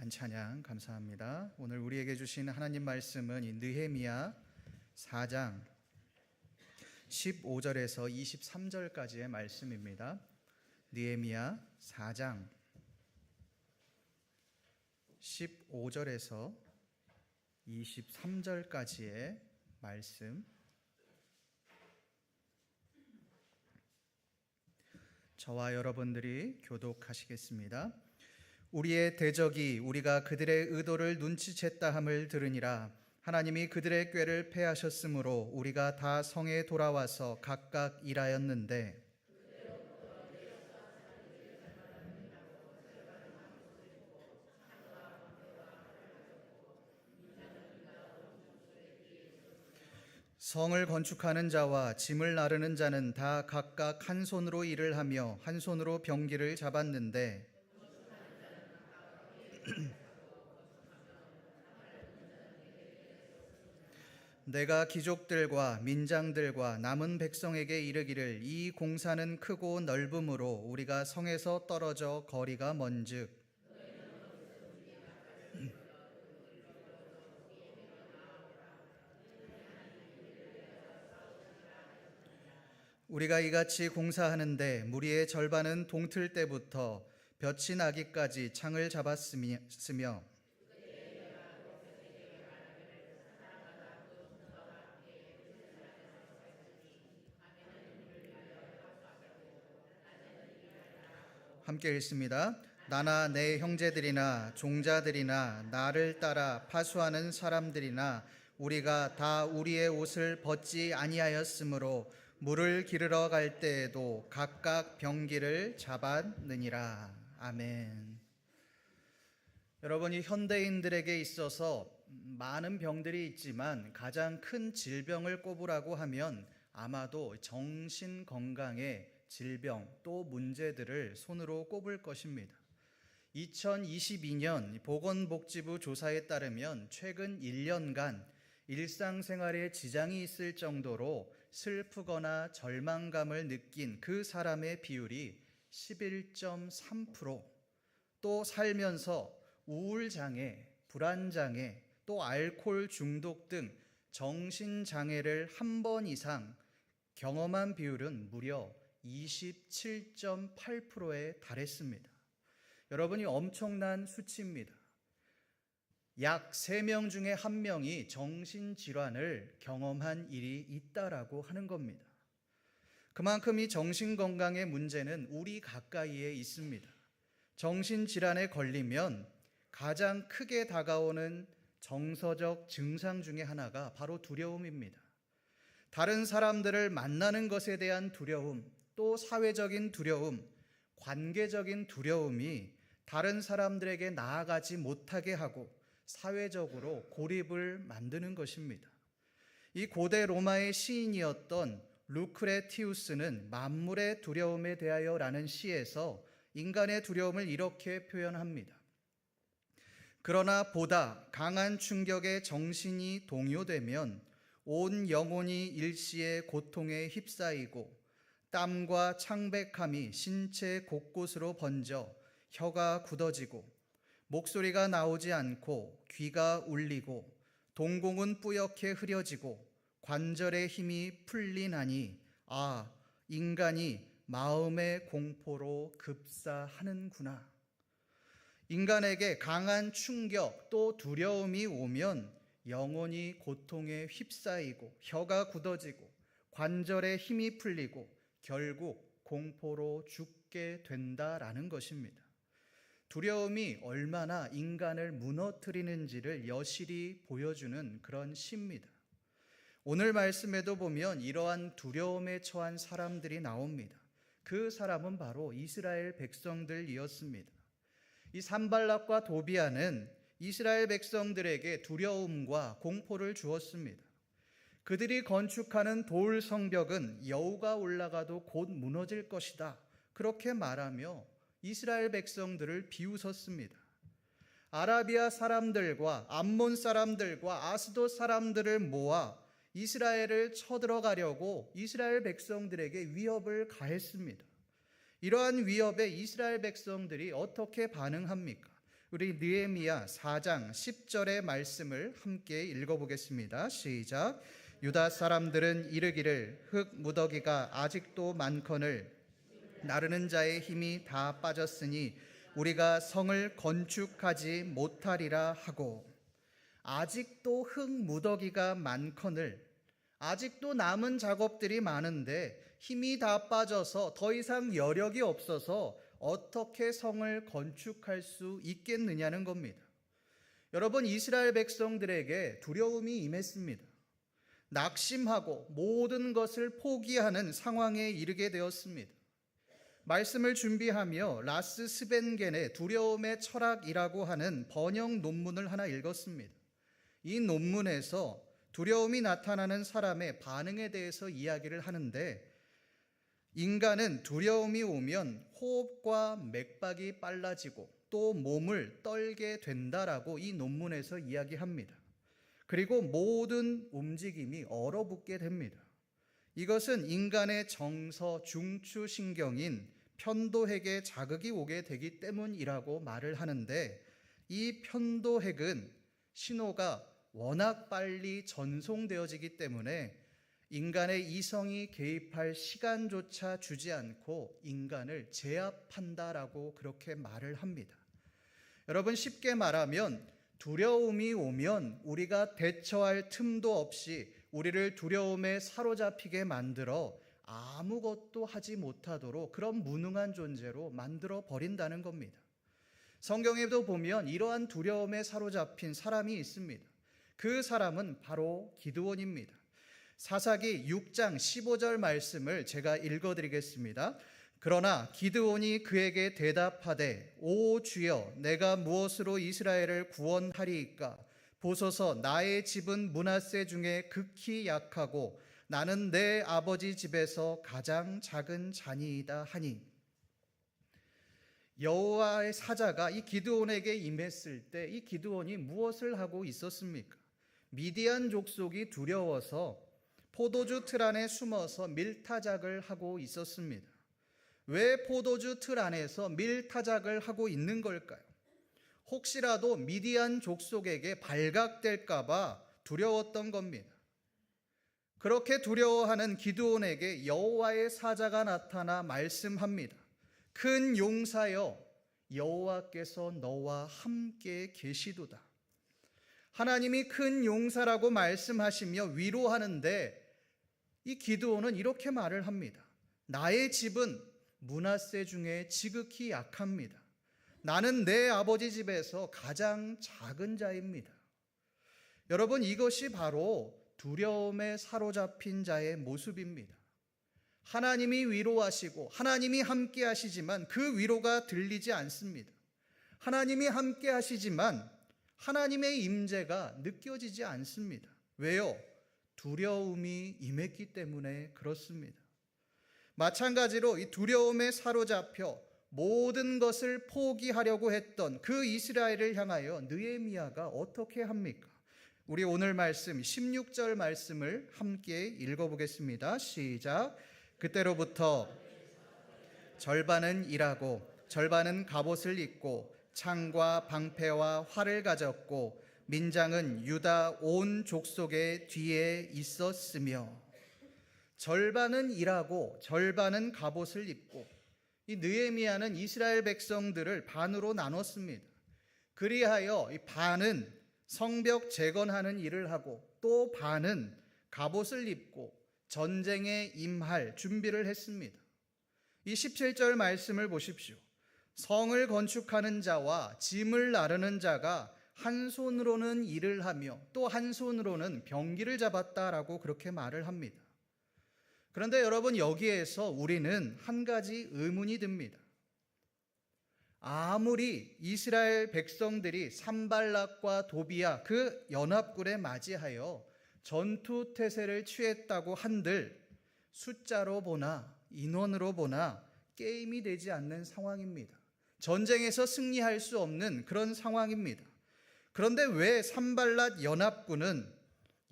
귀한 찬양 감사합니다. 오늘 우리에게 주신 하나님 말씀은 이 느헤미야 4장 15절에서 23절까지의 말씀입니다. 느헤미야 4장 15절에서 23절까지의 말씀, 저와 여러분들이 교독하시겠습니다. 우리의 대적이 우리가 그들의 의도를 눈치챘다 함을 들으니라. 하나님이 그들의 꾀를 패하셨으므로 우리가 다 성에 돌아와서 각각 일하였는데 성을 건축하는 자와 짐을 나르는 자는 다 각각 한 손으로 일을 하며 한 손으로 병기를 잡았는데 내가 귀족들과 민장들과 남은 백성에게 이르기를 이 공사는 크고 넓음으로 우리가 성에서 떨어져 거리가 먼즉 우리가 이같이 공사하는데 무리의 절반은 동틀 때부터 볕이 나기까지 창을 잡았으며 함께 읽습니다. 나나 내 형제들이나 종자들이나 나를 따라 파수하는 사람들이나 우리가 다 우리의 옷을 벗지 아니하였으므로 물을 기르러 갈 때에도 각각 병기를 잡았느니라. 아멘. 여러분, 이 현대인들에게 있어서 많은 병들이 있지만 가장 큰 질병을 꼽으라고 하면 아마도 정신 건강의 질병 또 문제들을 손으로 꼽을 것입니다. 2022년 보건복지부 조사에 따르면 최근 1년간 일상생활에 지장이 있을 정도로 슬프거나 절망감을 느낀 그 사람의 비율이 11.3%, 또 살면서 우울장애, 불안장애, 또 알코올 중독 등 정신장애를 한 번 이상 경험한 비율은 무려 27.8%에 달했습니다. 여러분이 엄청난 수치입니다. 약 3명 중에 1명이 정신질환을 경험한 일이 있다라고 하는 겁니다. 그만큼 이 정신건강의 문제는 우리 가까이에 있습니다. 정신질환에 걸리면 가장 크게 다가오는 정서적 증상 중에 하나가 바로 두려움입니다. 다른 사람들을 만나는 것에 대한 두려움, 또 사회적인 두려움, 관계적인 두려움이 다른 사람들에게 나아가지 못하게 하고 사회적으로 고립을 만드는 것입니다. 이 고대 로마의 시인이었던 루크레티우스는 만물의 두려움에 대하여라는 시에서 인간의 두려움을 이렇게 표현합니다. 그러나 보다 강한 충격에 정신이 동요되면 온 영혼이 일시에 고통에 휩싸이고 땀과 창백함이 신체 곳곳으로 번져 혀가 굳어지고 목소리가 나오지 않고 귀가 울리고 동공은 뿌옇게 흐려지고 관절의 힘이 풀리나니 인간이 마음의 공포로 급사하는구나. 인간에게 강한 충격 또 두려움이 오면 영혼이 고통에 휩싸이고 혀가 굳어지고 관절에 힘이 풀리고 결국 공포로 죽게 된다라는 것입니다. 두려움이 얼마나 인간을 무너뜨리는지를 여실히 보여주는 그런 시입니다. 오늘 말씀에도 보면 이러한 두려움에 처한 사람들이 나옵니다. 그 사람은 바로 이스라엘 백성들이었습니다. 이 산발락과 도비아는 이스라엘 백성들에게 두려움과 공포를 주었습니다. 그들이 건축하는 돌 성벽은 여우가 올라가도 곧 무너질 것이다, 그렇게 말하며 이스라엘 백성들을 비웃었습니다. 아라비아 사람들과 암몬 사람들과 아스돗 사람들을 모아 이스라엘을 쳐들어가려고 이스라엘 백성들에게 위협을 가했습니다. 이러한 위협에 이스라엘 백성들이 어떻게 반응합니까? 우리 느헤미야 4장 10절의 말씀을 함께 읽어보겠습니다. 시작. 유다 사람들은 이르기를 흙 무더기가 아직도 많거늘 나르는 자의 힘이 다 빠졌으니 우리가 성을 건축하지 못하리라 하고, 아직도 흙 무더기가 많거늘, 아직도 남은 작업들이 많은데 힘이 다 빠져서 더 이상 여력이 없어서 어떻게 성을 건축할 수 있겠느냐는 겁니다. 여러분, 이스라엘 백성들에게 두려움이 임했습니다. 낙심하고 모든 것을 포기하는 상황에 이르게 되었습니다. 말씀을 준비하며 라스 스벤겐의 두려움의 철학이라고 하는 번역 논문을 하나 읽었습니다. 이 논문에서 두려움이 나타나는 사람의 반응에 대해서 이야기를 하는데, 인간은 두려움이 오면 호흡과 맥박이 빨라지고 또 몸을 떨게 된다라고 이 논문에서 이야기합니다. 그리고 모든 움직임이 얼어붙게 됩니다. 이것은 인간의 정서 중추 신경인 편도핵에 자극이 오게 되기 때문이라고 말을 하는데, 이 편도핵은 신호가 워낙 빨리 전송되어지기 때문에 인간의 이성이 개입할 시간조차 주지 않고 인간을 제압한다라고 그렇게 말을 합니다. 여러분, 쉽게 말하면 두려움이 오면 우리가 대처할 틈도 없이 우리를 두려움에 사로잡히게 만들어 아무것도 하지 못하도록 그런 무능한 존재로 만들어 버린다는 겁니다. 성경에도 보면 이러한 두려움에 사로잡힌 사람이 있습니다. 그 사람은 바로 기드온입니다. 사사기 6장 15절 말씀을 제가 읽어드리겠습니다. 그러나 기드온이 그에게 대답하되, 오 주여, 내가 무엇으로 이스라엘을 구원하리이까? 보소서, 나의 집은 므낫세 중에 극히 약하고 나는 내 아버지 집에서 가장 작은 자니이다 하니, 여호와의 사자가 이 기드온에게 임했을 때 이 기드온이 무엇을 하고 있었습니까? 미디안 족속이 두려워서 포도주 틀 안에 숨어서 밀타작을 하고 있었습니다. 왜 포도주 틀 안에서 밀타작을 하고 있는 걸까요? 혹시라도 미디안 족속에게 발각될까 봐 두려웠던 겁니다. 그렇게 두려워하는 기드온에게 여호와의 사자가 나타나 말씀합니다. 큰 용사여, 여호와께서 너와 함께 계시도다. 하나님이 큰 용사라고 말씀하시며 위로하는데, 이 기드온은 이렇게 말을 합니다. 나의 집은 므낫세 중에 지극히 약합니다. 나는 내 아버지 집에서 가장 작은 자입니다. 여러분, 이것이 바로 두려움에 사로잡힌 자의 모습입니다. 하나님이 위로하시고 하나님이 함께 하시지만 그 위로가 들리지 않습니다. 하나님이 함께 하시지만 하나님의 임재가 느껴지지 않습니다. 왜요? 두려움이 임했기 때문에 그렇습니다. 마찬가지로 이 두려움에 사로잡혀 모든 것을 포기하려고 했던 그 이스라엘을 향하여 느헤미야가 어떻게 합니까? 우리 오늘 말씀 16절 말씀을 함께 읽어보겠습니다. 시작. 그때로부터 절반은 일하고 절반은 갑옷을 입고 창과 방패와 활을 가졌고 민장은 유다 온 족속의 뒤에 있었으며, 절반은 일하고 절반은 갑옷을 입고, 이 느헤미야는 이스라엘 백성들을 반으로 나눴습니다. 그리하여 이 반은 성벽 재건하는 일을 하고 또 반은 갑옷을 입고 전쟁에 임할 준비를 했습니다. 이 17절 말씀을 보십시오. 성을 건축하는 자와 짐을 나르는 자가 한 손으로는 일을 하며 또 한 손으로는 병기를 잡았다라고 그렇게 말을 합니다. 그런데 여러분, 여기에서 우리는 한 가지 의문이 듭니다. 아무리 이스라엘 백성들이 산발락과 도비야 그 연합군에 맞이하여 전투 태세를 취했다고 한들 숫자로 보나 인원으로 보나 게임이 되지 않는 상황입니다. 전쟁에서 승리할 수 없는 그런 상황입니다. 그런데 왜 산발락 연합군은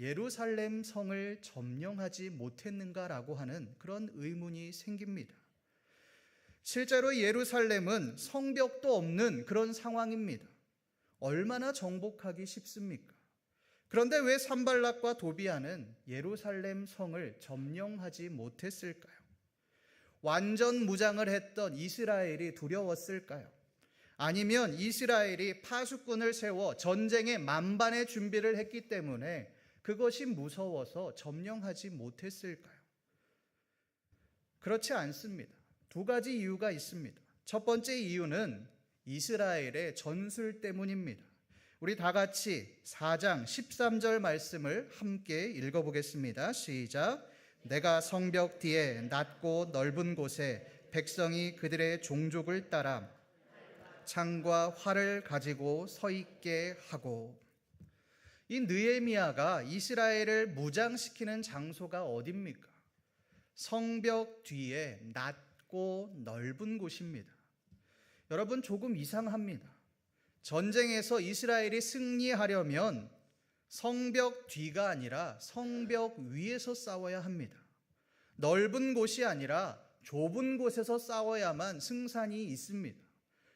예루살렘 성을 점령하지 못했는가라고 하는 그런 의문이 생깁니다. 실제로 예루살렘은 성벽도 없는 그런 상황입니다. 얼마나 정복하기 쉽습니까? 그런데 왜 산발락과 도비아는 예루살렘 성을 점령하지 못했을까요? 완전 무장을 했던 이스라엘이 두려웠을까요? 아니면 이스라엘이 파수꾼을 세워 전쟁의 만반의 준비를 했기 때문에 그것이 무서워서 점령하지 못했을까요? 그렇지 않습니다. 두 가지 이유가 있습니다. 첫 번째 이유는 이스라엘의 전술 때문입니다. 우리 다 같이 4장 13절 말씀을 함께 읽어보겠습니다. 시작. 내가 성벽 뒤에 낮고 넓은 곳에 백성이 그들의 종족을 따라 창과 활을 가지고 서 있게 하고. 이 느헤미야가 이스라엘을 무장시키는 장소가 어디입니까? 성벽 뒤에 낮고 넓은 곳입니다. 여러분, 조금 이상합니다. 전쟁에서 이스라엘이 승리하려면 성벽 뒤가 아니라 성벽 위에서 싸워야 합니다. 넓은 곳이 아니라 좁은 곳에서 싸워야만 승산이 있습니다.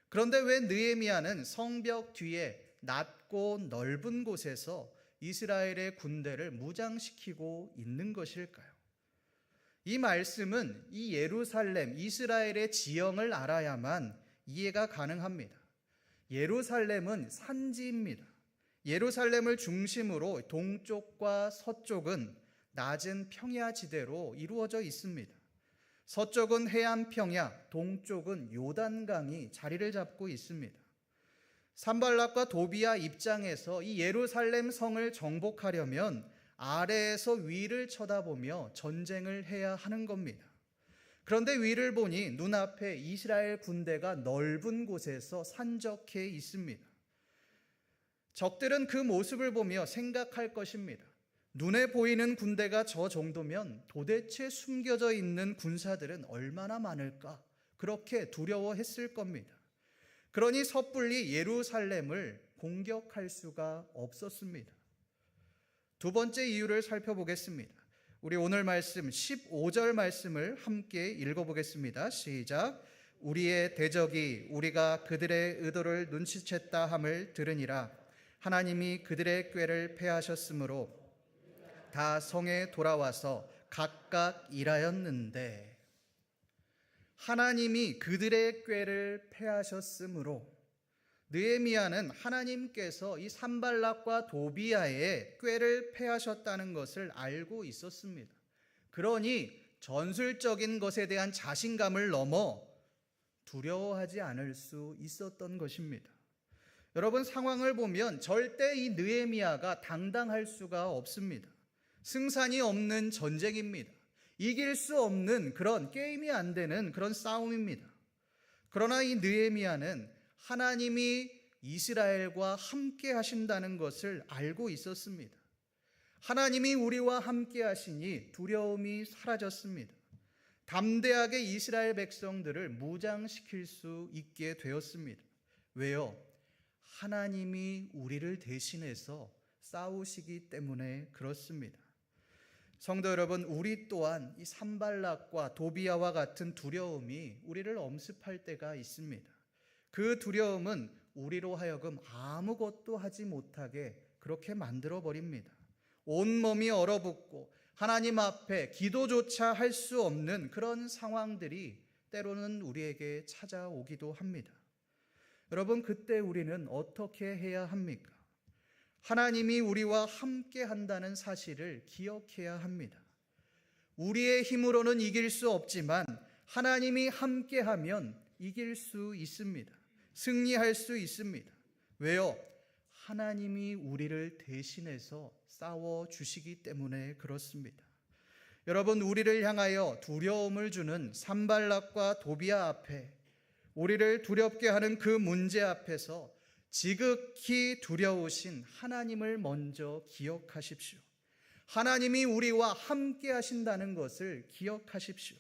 그런데 왜 느헤미야는 성벽 뒤에 낮고 넓은 곳에서 이스라엘의 군대를 무장시키고 있는 것일까요? 이 말씀은 이 예루살렘, 이스라엘의 지형을 알아야만 이해가 가능합니다. 예루살렘은 산지입니다. 예루살렘을 중심으로 동쪽과 서쪽은 낮은 평야지대로 이루어져 있습니다. 서쪽은 해안 평야, 동쪽은 요단강이 자리를 잡고 있습니다. 산발락과 도비아 입장에서 이 예루살렘 성을 정복하려면 아래에서 위를 쳐다보며 전쟁을 해야 하는 겁니다. 그런데 위를 보니 눈앞에 이스라엘 군대가 넓은 곳에서 산적해 있습니다. 적들은 그 모습을 보며 생각할 것입니다. 눈에 보이는 군대가 저 정도면 도대체 숨겨져 있는 군사들은 얼마나 많을까? 그렇게 두려워했을 겁니다. 그러니 섣불리 예루살렘을 공격할 수가 없었습니다. 두 번째 이유를 살펴보겠습니다. 우리 오늘 말씀 15절 말씀을 함께 읽어보겠습니다. 시작. 우리의 대적이 우리가 그들의 의도를 눈치챘다 함을 들으니라. 하나님이 그들의 꾀를 패하셨으므로 다 성에 돌아와서 각각 일하였는데, 하나님이 그들의 꾀를 패하셨으므로, 느헤미야는 하나님께서 이 산발락과 도비아의 꾀를 패하셨다는 것을 알고 있었습니다. 그러니 전술적인 것에 대한 자신감을 넘어 두려워하지 않을 수 있었던 것입니다. 여러분, 상황을 보면 절대 이 느헤미야가 당당할 수가 없습니다. 승산이 없는 전쟁입니다. 이길 수 없는 그런 게임이 안 되는 그런 싸움입니다. 그러나 이 느헤미야는 하나님이 이스라엘과 함께 하신다는 것을 알고 있었습니다. 하나님이 우리와 함께 하시니 두려움이 사라졌습니다. 담대하게 이스라엘 백성들을 무장시킬 수 있게 되었습니다. 왜요? 하나님이 우리를 대신해서 싸우시기 때문에 그렇습니다. 성도 여러분, 우리 또한 이 산발락과 도비아와 같은 두려움이 우리를 엄습할 때가 있습니다. 그 두려움은 우리로 하여금 아무것도 하지 못하게 그렇게 만들어 버립니다. 온몸이 얼어붙고 하나님 앞에 기도조차 할 수 없는 그런 상황들이 때로는 우리에게 찾아오기도 합니다. 여러분, 그때 우리는 어떻게 해야 합니까? 하나님이 우리와 함께 한다는 사실을 기억해야 합니다. 우리의 힘으로는 이길 수 없지만 하나님이 함께 하면 이길 수 있습니다. 승리할 수 있습니다. 왜요? 하나님이 우리를 대신해서 싸워주시기 때문에 그렇습니다. 여러분, 우리를 향하여 두려움을 주는 산발락과 도비아 앞에, 우리를 두렵게 하는 그 문제 앞에서 지극히 두려우신 하나님을 먼저 기억하십시오. 하나님이 우리와 함께 하신다는 것을 기억하십시오.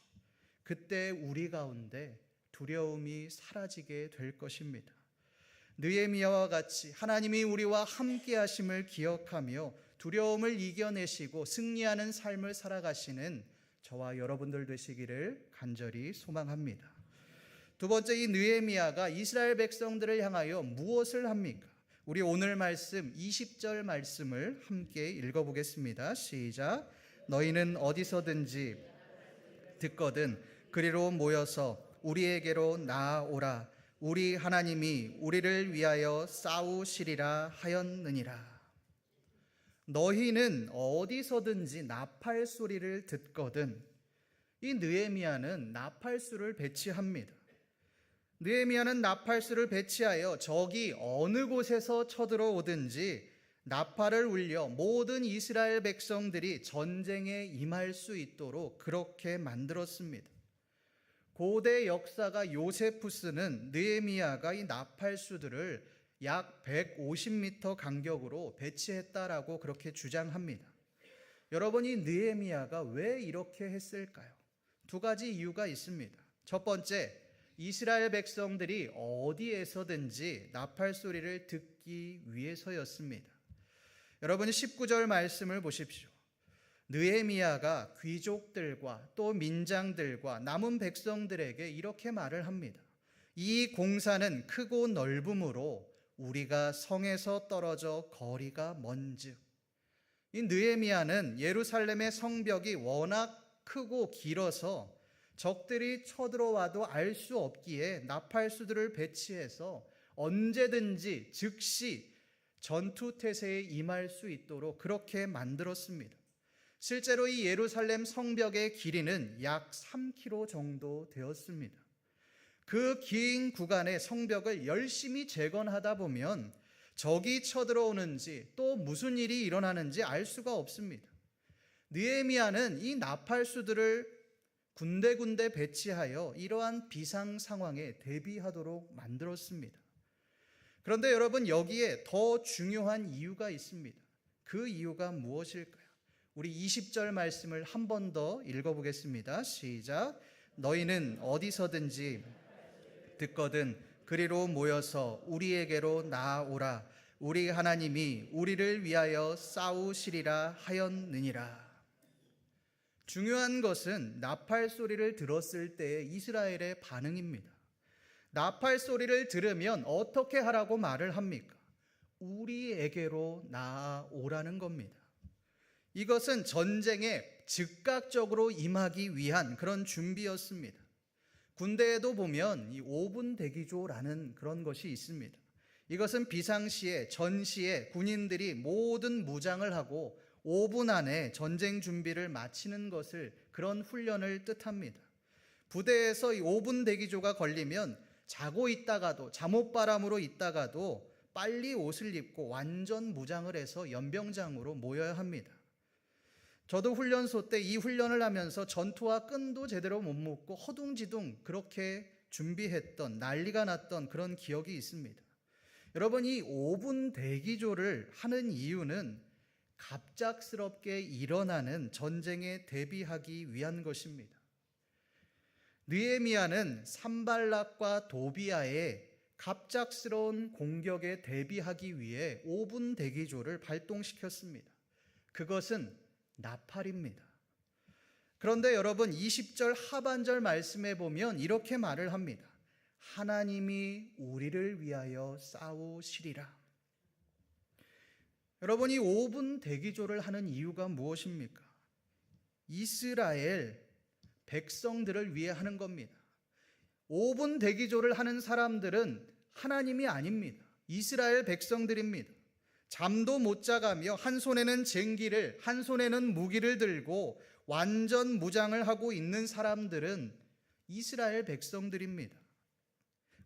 그때 우리 가운데 두려움이 사라지게 될 것입니다. 느헤미야와 같이 하나님이 우리와 함께 하심을 기억하며 두려움을 이겨내시고 승리하는 삶을 살아가시는 저와 여러분들 되시기를 간절히 소망합니다. 두 번째, 이 느헤미야가 이스라엘 백성들을 향하여 무엇을 합니까? 우리 오늘 말씀 20절 말씀을 함께 읽어보겠습니다. 시작. 너희는 어디서든지 듣거든 그리로 모여서 우리에게로 나아오라. 우리 하나님이 우리를 위하여 싸우시리라 하였느니라. 너희는 어디서든지 나팔 소리를 듣거든. 이 느헤미야는 나팔수를 배치합니다. 느헤미야는 나팔수를 배치하여 적이 어느 곳에서 쳐들어오든지 나팔을 울려 모든 이스라엘 백성들이 전쟁에 임할 수 있도록 그렇게 만들었습니다. 고대 역사가 요세푸스는 느헤미야가 이 나팔수들을 약 150m 간격으로 배치했다라고 그렇게 주장합니다. 여러분, 이 느헤미야가 왜 이렇게 했을까요? 두 가지 이유가 있습니다. 첫 번째, 이스라엘 백성들이 어디에서든지 나팔 소리를 듣기 위해서였습니다. 여러분 19절 말씀을 보십시오. 느헤미야가 귀족들과 또 민장들과 남은 백성들에게 이렇게 말을 합니다. 이 공사는 크고 넓음으로 우리가 성에서 떨어져 거리가 먼즉. 이 느헤미야는 예루살렘의 성벽이 워낙 크고 길어서 적들이 쳐들어와도 알 수 없기에 나팔수들을 배치해서 언제든지 즉시 전투 태세에 임할 수 있도록 그렇게 만들었습니다. 실제로 이 예루살렘 성벽의 길이는 약 3km 정도 되었습니다. 그 긴 구간의 성벽을 열심히 재건하다 보면 적이 쳐들어오는지 또 무슨 일이 일어나는지 알 수가 없습니다. 느헤미야는 이 나팔수들을 군데군데 배치하여 이러한 비상 상황에 대비하도록 만들었습니다. 그런데 여러분, 여기에 더 중요한 이유가 있습니다. 그 이유가 무엇일까요? 우리 20절 말씀을 한 번 더 읽어보겠습니다. 시작. 너희는 어디서든지 듣거든 그리로 모여서 우리에게로 나아오라. 우리 하나님이 우리를 위하여 싸우시리라 하였느니라. 중요한 것은 나팔 소리를 들었을 때의 이스라엘의 반응입니다. 나팔 소리를 들으면 어떻게 하라고 말을 합니까? 우리에게로 나아오라는 겁니다. 이것은 전쟁에 즉각적으로 임하기 위한 그런 준비였습니다. 군대에도 보면 이 5분 대기조라는 그런 것이 있습니다. 이것은 비상시에, 전시에 군인들이 모든 무장을 하고 5분 안에 전쟁 준비를 마치는 것을, 그런 훈련을 뜻합니다. 부대에서 이 5분 대기조가 걸리면 자고 있다가도, 잠옷바람으로 있다가도 빨리 옷을 입고 완전 무장을 해서 연병장으로 모여야 합니다. 저도 훈련소 때 이 훈련을 하면서 전투와 끈도 제대로 못 묶고 허둥지둥 그렇게 준비했던, 난리가 났던 그런 기억이 있습니다. 여러분, 이 5분 대기조를 하는 이유는 갑작스럽게 일어나는 전쟁에 대비하기 위한 것입니다. 느헤미야는 산발락과 도비아의 갑작스러운 공격에 대비하기 위해 5분 대기조를 발동시켰습니다. 그것은 나팔입니다. 그런데 여러분, 20절 하반절 말씀에 보면 이렇게 말을 합니다. 하나님이 우리를 위하여 싸우시리라. 여러분, 이 5분 대기조를 하는 이유가 무엇입니까? 이스라엘 백성들을 위해 하는 겁니다. 5분 대기조를 하는 사람들은 하나님이 아닙니다. 이스라엘 백성들입니다. 잠도 못 자가며 한 손에는 쟁기를, 한 손에는 무기를 들고 완전 무장을 하고 있는 사람들은 이스라엘 백성들입니다.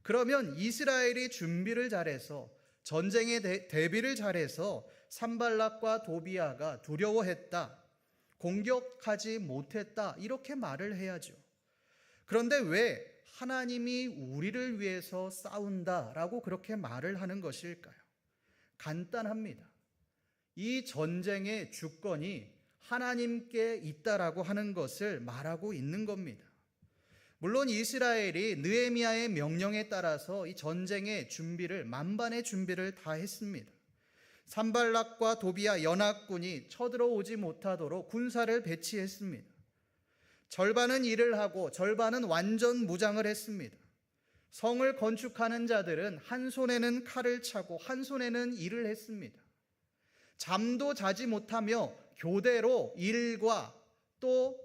그러면 이스라엘이 준비를 잘해서, 전쟁에 대비를 잘해서 산발락과 도비아가 두려워했다, 공격하지 못했다, 이렇게 말을 해야죠. 그런데 왜 하나님이 우리를 위해서 싸운다라고 그렇게 말을 하는 것일까요? 간단합니다. 이 전쟁의 주권이 하나님께 있다라고 하는 것을 말하고 있는 겁니다. 물론 이스라엘이 느헤미야의 명령에 따라서 이 전쟁의 준비를, 만반의 준비를 다 했습니다. 산발락과 도비아 연합군이 쳐들어오지 못하도록 군사를 배치했습니다. 절반은 일을 하고 절반은 완전 무장을 했습니다. 성을 건축하는 자들은 한 손에는 칼을 차고 한 손에는 일을 했습니다. 잠도 자지 못하며 교대로 일과 또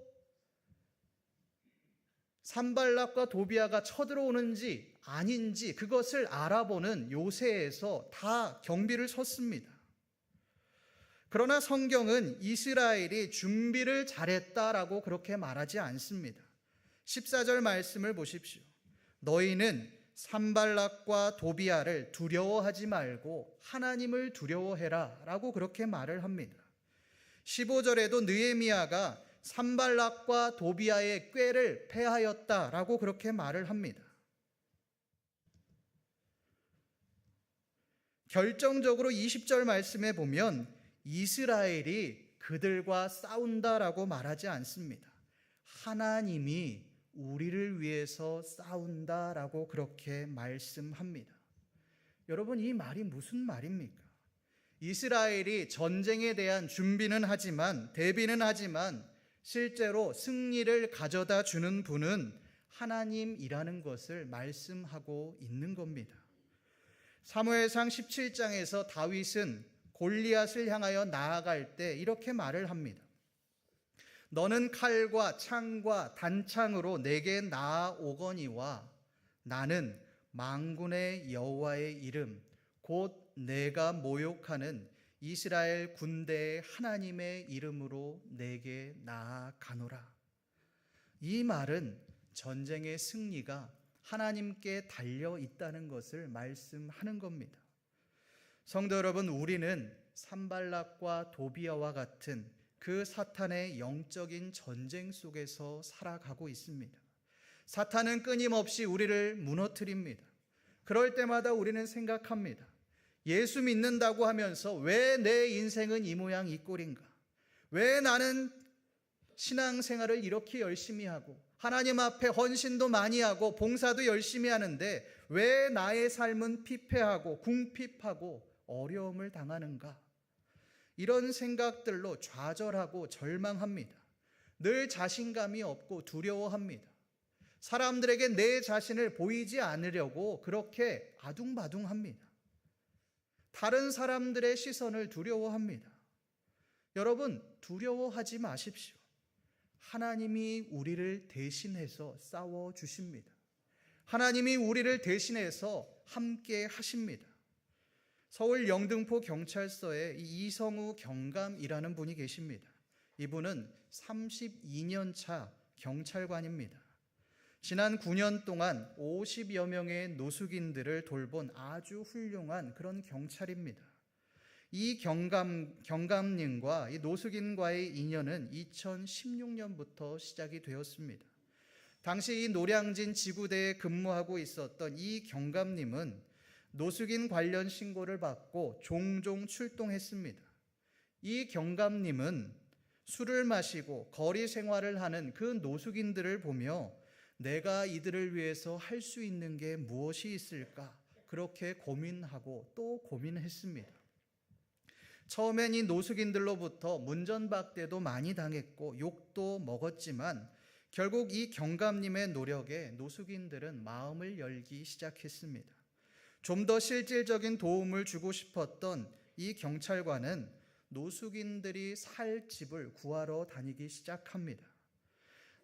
산발락과 도비아가 쳐들어오는지 아닌지 그것을 알아보는 요새에서 다 경비를 섰습니다. 그러나 성경은 이스라엘이 준비를 잘했다라고 그렇게 말하지 않습니다. 14절 말씀을 보십시오. 너희는 산발락과 도비아를 두려워하지 말고 하나님을 두려워해라 라고 그렇게 말을 합니다. 15절에도 느헤미야가 산발락과 도비아의 꾀를 패하였다라고 그렇게 말을 합니다. 결정적으로 20절 말씀에 보면 이스라엘이 그들과 싸운다라고 말하지 않습니다. 하나님이 우리를 위해서 싸운다라고 그렇게 말씀합니다. 여러분, 이 말이 무슨 말입니까? 이스라엘이 전쟁에 대한 준비는 하지만, 대비는 하지만 실제로 승리를 가져다 주는 분은 하나님이라는 것을 말씀하고 있는 겁니다. 사무엘상 17장에서 다윗은 골리앗을 향하여 나아갈 때 이렇게 말을 합니다. 너는 칼과 창과 단창으로 내게 나아오거니와 나는 만군의 여호와의 이름 곧 내가 모욕하는 이스라엘 군대의 하나님의 이름으로 내게 나아가노라. 이 말은 전쟁의 승리가 하나님께 달려 있다는 것을 말씀하는 겁니다. 성도 여러분, 우리는 산발락과 도비아와 같은 그 사탄의 영적인 전쟁 속에서 살아가고 있습니다. 사탄은 끊임없이 우리를 무너뜨립니다. 그럴 때마다 우리는 생각합니다. 예수 믿는다고 하면서 왜 내 인생은 이 모양 이 꼴인가? 왜 나는 신앙생활을 이렇게 열심히 하고 하나님 앞에 헌신도 많이 하고 봉사도 열심히 하는데 왜 나의 삶은 피폐하고 궁핍하고 어려움을 당하는가? 이런 생각들로 좌절하고 절망합니다. 늘 자신감이 없고 두려워합니다. 사람들에게 내 자신을 보이지 않으려고 그렇게 아둥바둥합니다. 다른 사람들의 시선을 두려워합니다. 여러분, 두려워하지 마십시오. 하나님이 우리를 대신해서 싸워주십니다. 하나님이 우리를 대신해서 함께 하십니다. 서울 영등포 경찰서에 이성우 경감이라는 분이 계십니다. 이분은 32년 차 경찰관입니다. 지난 9년 동안 50여 명의 노숙인들을 돌본 아주 훌륭한 그런 경찰입니다. 이 경감님과 이 노숙인과의 인연은 2016년부터 시작이 되었습니다. 당시 이 노량진 지구대에 근무하고 있었던 이 경감님은 노숙인 관련 신고를 받고 종종 출동했습니다. 이 경감님은 술을 마시고 거리 생활을 하는 그 노숙인들을 보며 내가 이들을 위해서 할 수 있는 게 무엇이 있을까? 그렇게 고민하고 또 고민했습니다. 처음엔 이 노숙인들로부터 문전박대도 많이 당했고 욕도 먹었지만 결국 이 경감님의 노력에 노숙인들은 마음을 열기 시작했습니다. 좀 더 실질적인 도움을 주고 싶었던 이 경찰관은 노숙인들이 살 집을 구하러 다니기 시작합니다.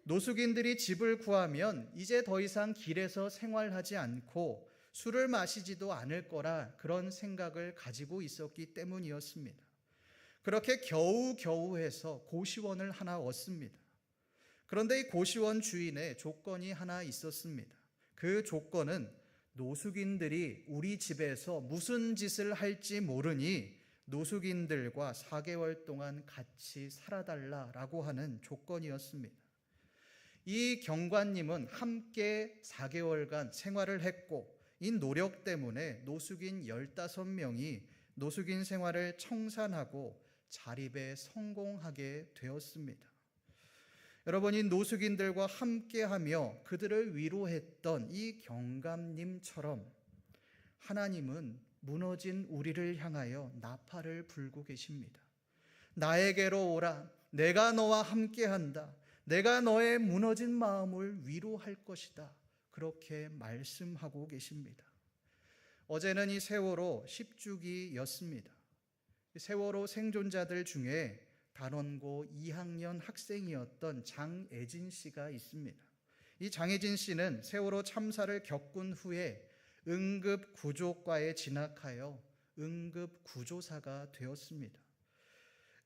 노숙인들이 집을 구하면 이제 더 이상 길에서 생활하지 않고 술을 마시지도 않을 거라 그런 생각을 가지고 있었기 때문이었습니다. 그렇게 겨우겨우 해서 고시원을 하나 얻습니다. 그런데 이 고시원 주인의 조건이 하나 있었습니다. 그 조건은 노숙인들이 우리 집에서 무슨 짓을 할지 모르니 노숙인들과 4개월 동안 같이 살아달라라고 하는 조건이었습니다. 이 경관님은 함께 4개월간 생활을 했고 이 노력 때문에 노숙인 15명이 노숙인 생활을 청산하고 자립에 성공하게 되었습니다. 여러분, 이 노숙인들과 함께하며 그들을 위로했던 이 경감님처럼 하나님은 무너진 우리를 향하여 나팔을 불고 계십니다. 나에게로 오라. 내가 너와 함께한다. 내가 너의 무너진 마음을 위로할 것이다. 그렇게 말씀하고 계십니다. 어제는 이 세월호 10주기였습니다. 세월호 생존자들 중에 단원고 2학년 학생이었던 장애진 씨가 있습니다. 이 장애진 씨는 세월호 참사를 겪은 후에 응급구조과에 진학하여 응급구조사가 되었습니다.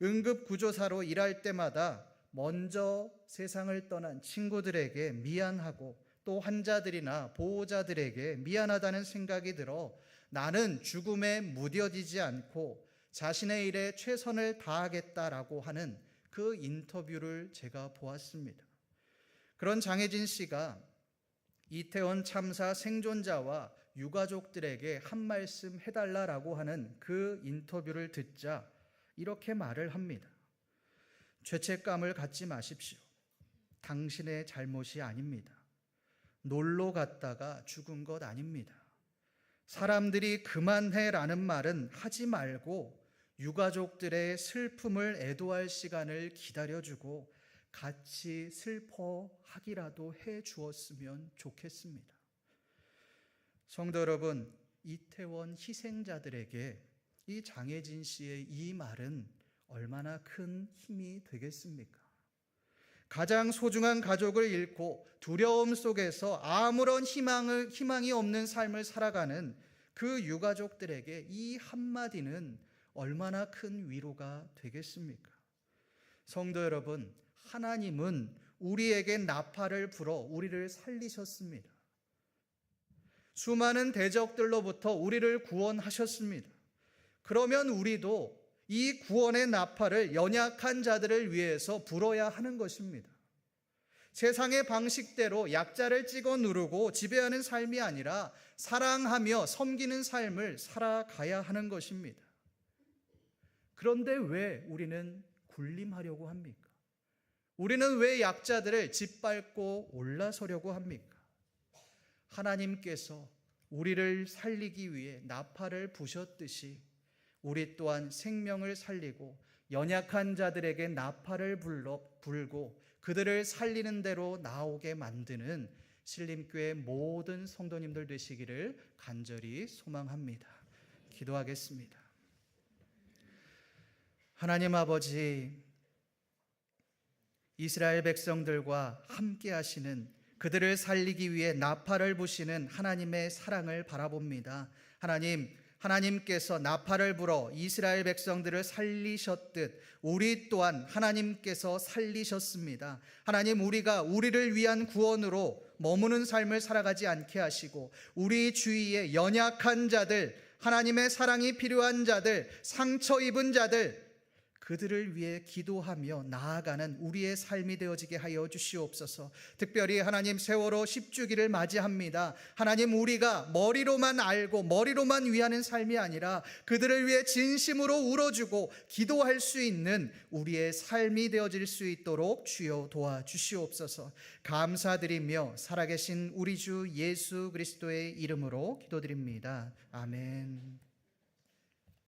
응급구조사로 일할 때마다 먼저 세상을 떠난 친구들에게 미안하고 또 환자들이나 보호자들에게 미안하다는 생각이 들어 나는 죽음에 무뎌지지 않고 자신의 일에 최선을 다하겠다라고 하는 그 인터뷰를 제가 보았습니다. 그런 장혜진 씨가 이태원 참사 생존자와 유가족들에게 한 말씀 해달라라고 하는 그 인터뷰를 듣자 이렇게 말을 합니다. 죄책감을 갖지 마십시오. 당신의 잘못이 아닙니다. 놀러 갔다가 죽은 것 아닙니다. 사람들이 그만해라는 말은 하지 말고 유가족들의 슬픔을 애도할 시간을 기다려주고 같이 슬퍼하기라도 해 주었으면 좋겠습니다. 성도 여러분, 이태원 희생자들에게 이 장혜진 씨의 이 말은 얼마나 큰 힘이 되겠습니까? 가장 소중한 가족을 잃고 두려움 속에서 아무런 희망이 없는 삶을 살아가는 그 유가족들에게 이 한마디는 얼마나 큰 위로가 되겠습니까? 성도 여러분, 하나님은 우리에게 나팔을 불어 우리를 살리셨습니다. 수많은 대적들로부터 우리를 구원하셨습니다. 그러면 우리도 이 구원의 나팔을 연약한 자들을 위해서 불어야 하는 것입니다. 세상의 방식대로 약자를 찍어 누르고 지배하는 삶이 아니라 사랑하며 섬기는 삶을 살아가야 하는 것입니다. 그런데 왜 우리는 군림하려고 합니까? 우리는 왜 약자들을 짓밟고 올라서려고 합니까? 하나님께서 우리를 살리기 위해 나팔을 부셨듯이 우리 또한 생명을 살리고 연약한 자들에게 나팔을 불고 그들을 살리는 대로 나오게 만드는 신림교회 모든 성도님들 되시기를 간절히 소망합니다. 기도하겠습니다. 하나님 아버지, 이스라엘 백성들과 함께 하시는 그들을 살리기 위해 나팔을 부시는 하나님의 사랑을 바라봅니다. 하나님께서 나팔을 불어 이스라엘 백성들을 살리셨듯 우리 또한 하나님께서 살리셨습니다. 하나님, 우리가 우리를 위한 구원으로 머무는 삶을 살아가지 않게 하시고 우리 주위에 연약한 자들, 하나님의 사랑이 필요한 자들, 상처 입은 자들, 그들을 위해 기도하며 나아가는 우리의 삶이 되어지게 하여 주시옵소서. 특별히 하나님, 세월호 10주기를 맞이합니다. 하나님, 우리가 머리로만 알고 머리로만 위하는 삶이 아니라 그들을 위해 진심으로 울어주고 기도할 수 있는 우리의 삶이 되어질 수 있도록 주여 도와주시옵소서. 감사드리며 살아계신 우리 주 예수 그리스도의 이름으로 기도드립니다. 아멘.